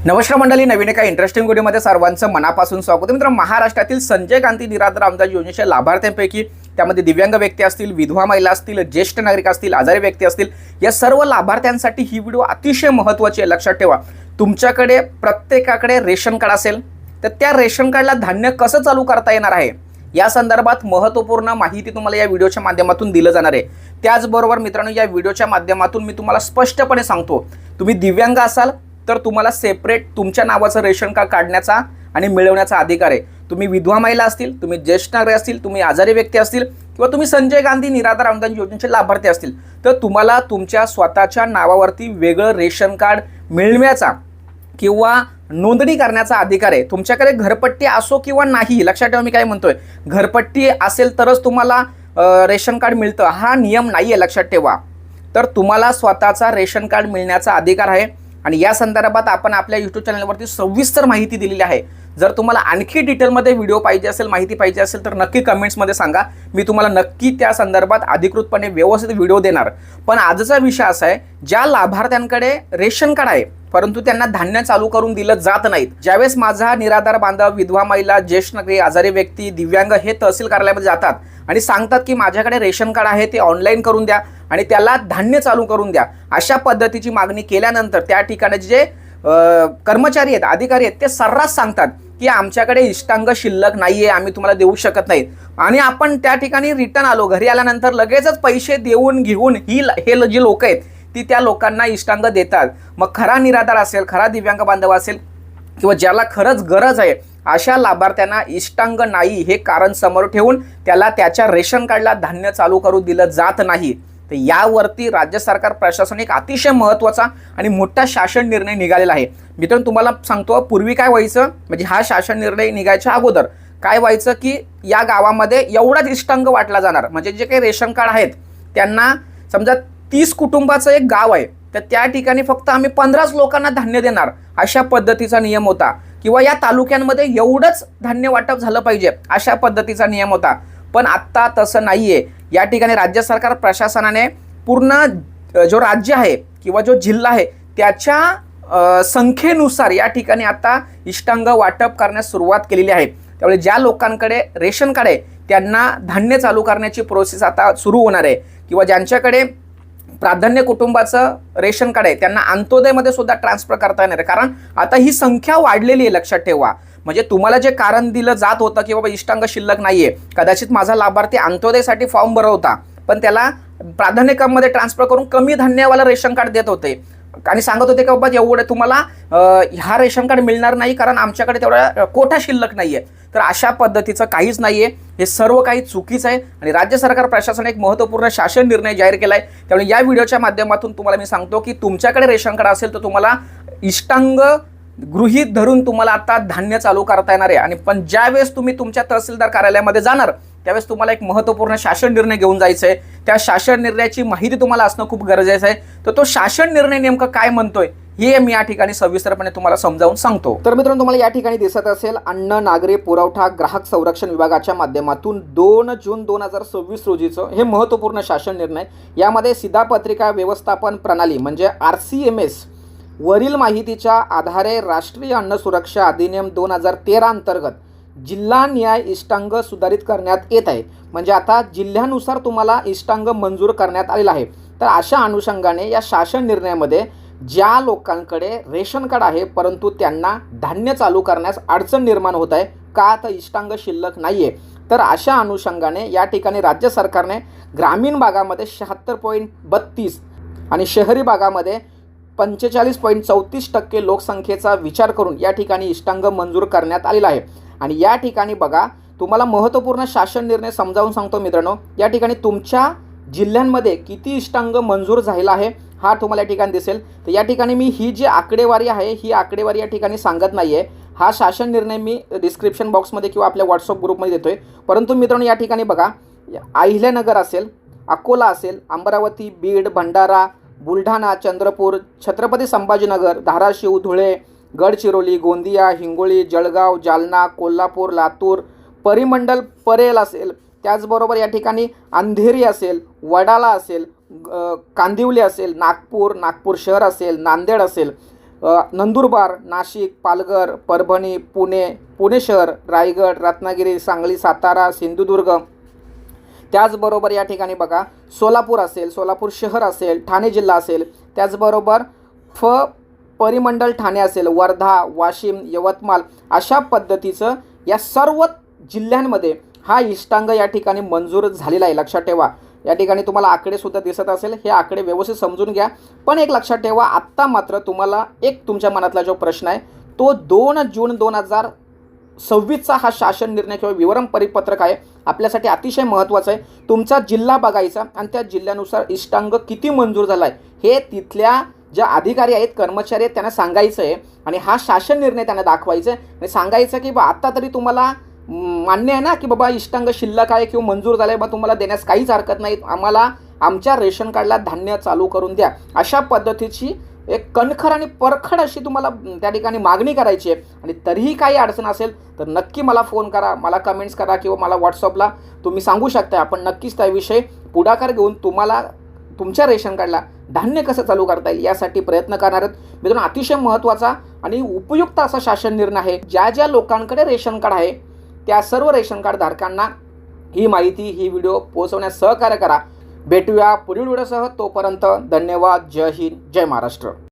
नमस्कार मंडळी, नवीन एका इंटरेस्टिंग व्हिडिओमध्ये सर्वांचं मनापासून स्वागत. मित्र, महाराष्ट्रातील संजय गांधी निराधार अनुदान योजनेच्या लाभार्थ्यांपैकी त्यामध्ये दिव्यांग व्यक्ती असतील, विधवा महिला असतील, ज्येष्ठ नागरिक असतील, आजारी व्यक्ती असतील, या सर्व लाभार्थ्यांसाठी ही व्हिडिओ अतिशय महत्त्वाची आहे. लक्षात ठेवा, तुमच्याकडे प्रत्येकाकडे रेशन कार्ड असेल तर त्या रेशन कार्डला धान्य कसं चालू करता येणार आहे या संदर्भात महत्त्वपूर्ण माहिती तुम्हाला या व्हिडिओच्या माध्यमातून दिलं जाणार आहे. त्याचबरोबर मित्रांनो, या व्हिडिओच्या माध्यमातून मी तुम्हाला स्पष्टपणे सांगतो, तुम्ही दिव्यांग असाल तर तुम्हाला सेपरेट तुमच्या नावाचं रेशन कार्ड काढण्याचा आणि मिळवण्याचा अधिकार आहे. तुम्ही विधवा महिला असतील, तुम्ही ज्येष्ठ नागरिक असतील, तुम्ही आजारी व्यक्ती असतील किंवा तुम्ही संजय गांधी निराधार अनुदान योजनेचे लाभार्थी असतील तर तुम्हाला तुमच्या स्वतःच्या नावावरती वेगळं रेशन कार्ड मिळवण्याचा किंवा नोंदणी करण्याचा अधिकार आहे. तुमच्याकडे घरपट्टी असो किंवा नाही, लक्षात ठेवा मी काय म्हणतोय, घरपट्टी असेल तरच तुम्हाला रेशन कार्ड मिळतं हा नियम नाही आहे, लक्षात ठेवा. तर तुम्हाला स्वतःचा रेशन कार्ड मिळण्याचा अधिकार आहे आणि या संदर्भात आपण आपल्या यूट्यूब चॅनलवरती सविस्तर माहिती दिलेली आहे. जर तुम्हाला आणखी डिटेलमध्ये व्हिडिओ पाहिजे असेल, माहिती पाहिजे असेल तर नक्की कमेंट्समध्ये सांगा, मी तुम्हाला नक्की त्या संदर्भात अधिकृतपणे व्यवस्थित व्हिडिओ देणार. पण आजचा विषय असा आहे, ज्या लाभार्थ्यांकडे रेशन कार्ड आहे परंतु त्यांना धान्य चालू करून दिलं जात नाहीत. ज्यावेळेस माझा निराधार बांधव, विधवा महिला, ज्येष्ठ नागरिक, आजारी व्यक्ती, दिव्यांग हे तहसील कार्यालयामध्ये जातात आणि सांगतात की माझ्याकडे रेशन कार्ड आहे, ते ऑनलाईन करून द्या आणि त्याला धान्य चालू करून द्या, अशा पद्धतीची मागणी केल्यानंतर त्या ठिकाणी जे कर्मचारी आहेत, अधिकारी आहेत, ते सर्रास सांगतात की आमच्याकडे इष्टांग शिल्लक नाहीये, आम्ही तुम्हाला देऊ शकत नाही. आणि आपण त्या ठिकाणी रिटर्न आलो, घरी आल्यानंतर लगेचच पैसे देऊन घेऊन हे जी लोक आहेत ती त्या लोकांना इष्टांग देतात. मग खरा निराधार असेल, खरा दिव्यांग बांधव असेल किंवा ज्याला खरंच गरज आहे अशा लाभार्थ्यांना इष्टांग नाही हे कारण समोर ठेवून त्याला त्याच्या रेशन कार्डला धान्य चालू करू दिलं जात नाही. तर यावरती राज्य सरकार प्रशासन एक अतिशय महत्त्वाचा आणि मोठा शासन निर्णय निघालेला आहे. मित्रांनो, तुम्हाला सांगतो, पूर्वी काय व्हायचं, म्हणजे हा शासन निर्णय निघायच्या अगोदर काय व्हायचं की या गावामध्ये एवढाच इष्टांग वाटला जाणार. म्हणजे जे काही रेशन कार्ड आहेत त्यांना, समजा 30 कुटुंबाचं एक गाव आहे तर त्या ठिकाणी फक्त आम्ही 15 लोकांना धान्य देणार, अशा पद्धतीचा नियम होता. किंवा या तालुक्यांमध्ये एवढंच धान्य वाटप झालं पाहिजे, अशा पद्धतीचा नियम होता. पण आत्ता तसं नाहीये. या ठिकाणी राज्य सरकार प्रशासनाने पूर्ण जो राज्य आहे किंवा जो जिल्हा आहे त्याच्या संख्येनुसार या ठिकाणी आता इष्टांग वाटप करण्यास सुरुवात केलेली आहे. त्यामुळे ज्या लोकांकडे रेशन कार्ड आहे त्यांना धान्य चालू करण्याची प्रोसेस आता सुरू होणार आहे. किंवा ज्यांच्याकडे प्राधान्य कुटुंबाचं रेशन कार्ड आहे त्यांना अंत्योदयमध्ये सुद्धा ट्रान्सफर करता येणार आहे, कारण आता ही संख्या वाढलेली आहे, लक्षात ठेवा. म्हणजे तुम्हाला जे कारण दिलं जात होतं की बाबा इष्टांग शिल्लक नाहीये, कदाचित माझा लाभार्थी अंत्योदयसाठी फॉर्म भरत होता पण त्याला प्राधान्य क्रममध्ये ट्रान्सफर करून कमी धान्यवाला रेशन कार्ड देत होते आणि सांगत होते की बाबा एवढं तुम्हाला हा रेशन कार्ड मिळणार नाही कारण आमच्याकडे तेवढा कोटा शिल्लक नाहीये. तर अशा पद्धतीचं काहीच नाहीये, हे सर्व काही चुकीचं आहे आणि राज्य सरकार प्रशासनाने एक महत्त्वपूर्ण शासन निर्णय जाहीर केलाय. त्यामुळे या व्हिडिओच्या माध्यमातून तुम्हाला मी सांगतो की तुमच्याकडे रेशन कार्ड असेल तर तुम्हाला इष्टांग गृहीत धरून तुम्हाला आता धान्य चालू करता येणार आहे. आणि पण ज्यावेळेस तुम्ही तुमच्या तहसीलदार कार्यालयामध्ये जाणार त्यावेळेस तुम्हाला एक महत्त्वपूर्ण शासन निर्णय घेऊन जायचं आहे. त्या शासन निर्णयाची माहिती तुम्हाला असणं खूप गरजेचं आहे. तर तो शासन निर्णय नेमकं काय म्हणतोय हे मी या ठिकाणी सविस्तरपणे तुम्हाला समजावून सांगतो. तर मित्रांनो, तुम्हाला या ठिकाणी दिसत असेल, अन्न नागरी पुरवठा ग्राहक संरक्षण विभागाच्या माध्यमातून 2 जून 2026 रोजीचं हे महत्त्वपूर्ण शासन निर्णय. यामध्ये शिधापत्रिका व्यवस्थापन प्रणाली म्हणजे RCMS वरील माहितीच्या आधारे राष्ट्रीय अन्न सुरक्षा अधिनियम 2013 अंतर्गत जिल्हा न्याय इष्टांग सुधारित करण्यात येत आहे. म्हणजे आता जिल्ह्यानुसार तुम्हाला इष्टांग मंजूर करण्यात आलेला आहे. तर अशा अनुषंगाने या शासन निर्णयामध्ये ज्या लोकांकडे रेशन कार्ड आहे परंतु त्यांना धान्य चालू करण्यास अडचण निर्माण होत आहे, का तर इष्टांग शिल्लक नाही आहे, तर अशा अनुषंगाने या ठिकाणी राज्य सरकारने ग्रामीण भागामध्ये 76.32 आणि शहरी भागामध्ये 45.34% लोकसंख्येचा विचार करून या ठिकाणी इष्टांग मंजूर करण्यात आलेला आहे. आणि या ठिकाणी बघा, तुम्हाला महत्त्वपूर्ण शासन निर्णय समजावून सांगतो मित्रांनो. या ठिकाणी तुमच्या जिल्ह्यांमध्ये किती इष्टांग मंजूर झालेला आहे हा तुम्हाला या ठिकाणी दिसेल. तर या ठिकाणी मी ही जी आकडेवारी आहे ही आकडेवारी या ठिकाणी सांगत नाही आहे. हा शासन निर्णय मी डिस्क्रिप्शन बॉक्समध्ये किंवा आपल्या व्हॉट्सअप ग्रुपमध्ये देतोय. परंतु मित्रांनो, या ठिकाणी बघा, अहिल्यानगर असेल, अकोला असेल, अमरावती, बीड, भंडारा, बुलढाणा, चंद्रपूर, छत्रपती संभाजीनगर, धाराशिव, धुळे, गडचिरोली, गोंदिया, हिंगोली, जळगाव, जालना, कोल्हापूर, लातूर, परिमंडल परेल असेल, त्याचबरोबर या ठिकाणी अंधेरी असेल, वडाळा असेल, कांदिवली असेल, नागपूर शहर असेल, नांदेड असेल, नंदुरबार, नाशिक, पालघर, परभणी, पुणे शहर, रायगड, रत्नागिरी, सांगली, सातारा, सिंधुदुर्ग, त्याचबरोबर या ठिकाणी बघा सोलापूर असेल, सोलापूर शहर असेल, ठाणे जिल्हा असेल, त्याचबरोबर परिमंडल ठाणे असेल, वर्धा, वाशिम, यवतमाळ, अशा पद्धतीचं या सर्व जिल्ह्यांमध्ये हा इष्टांग या ठिकाणी मंजूर झालेला आहे. लक्षात ठेवा, या ठिकाणी तुम्हाला आकडे सुद्धा दिसत असेल, हे आकडे व्यवस्थित समजून घ्या. पण एक लक्षात ठेवा, आत्ता मात्र तुम्हाला एक तुमच्या मनातला जो प्रश्न आहे तो 2 जून 2026चा हा शासन निर्णय किंवा विवरण परिपत्रक आहे आपल्यासाठी अतिशय महत्त्वाचं आहे. तुमचा जिल्हा बघायचा आणि त्या जिल्ह्यानुसार इष्टांग किती मंजूर झाला आहे हे तिथल्या ज्या अधिकारी आहेत, कर्मचारी आहेत, त्यांना सांगायचं आहे आणि हा शासन निर्णय त्यांना दाखवायचा आहे आणि सांगायचं की बा आता तरी तुम्हाला मान्य आहे ना की बाबा इष्टांग शिल्लक आहे किंवा मंजूर झालं आहे, बा तुम्हाला देण्यास काहीच हरकत नाही, आम्हाला आमच्या रेशन कार्डला धान्य चालू करून द्या. अशा पद्धतीची एक कणखर आणि परखड अशी तुम्हाला त्या ठिकाणी मागणी करायची आहे. आणि तरीही काही अडचण असेल तर नक्की मला फोन करा, मला कमेंट्स करा किंवा मला व्हॉट्सअपला तुम्ही सांगू शकता. आपण नक्कीच त्याविषयी पुढाकार घेऊन तुम्हाला तुमच्या रेशन कार्डला धान्य कसं चालू करता येईल यासाठी प्रयत्न करणार आहेत. मित्रांनो, अतिशय महत्त्वाचा आणि उपयुक्त असा शासन निर्णय आहे. ज्या लोकांकडे रेशन कार्ड आहे त्या सर्व रेशन कार्ड धारकांना ही माहिती, ही व्हिडिओ पोहोचवण्यास सहकार्य करा. भेटूया पुढील व्हिडिओसह. तोपर्यंत धन्यवाद. जय हिंद, जय महाराष्ट्र.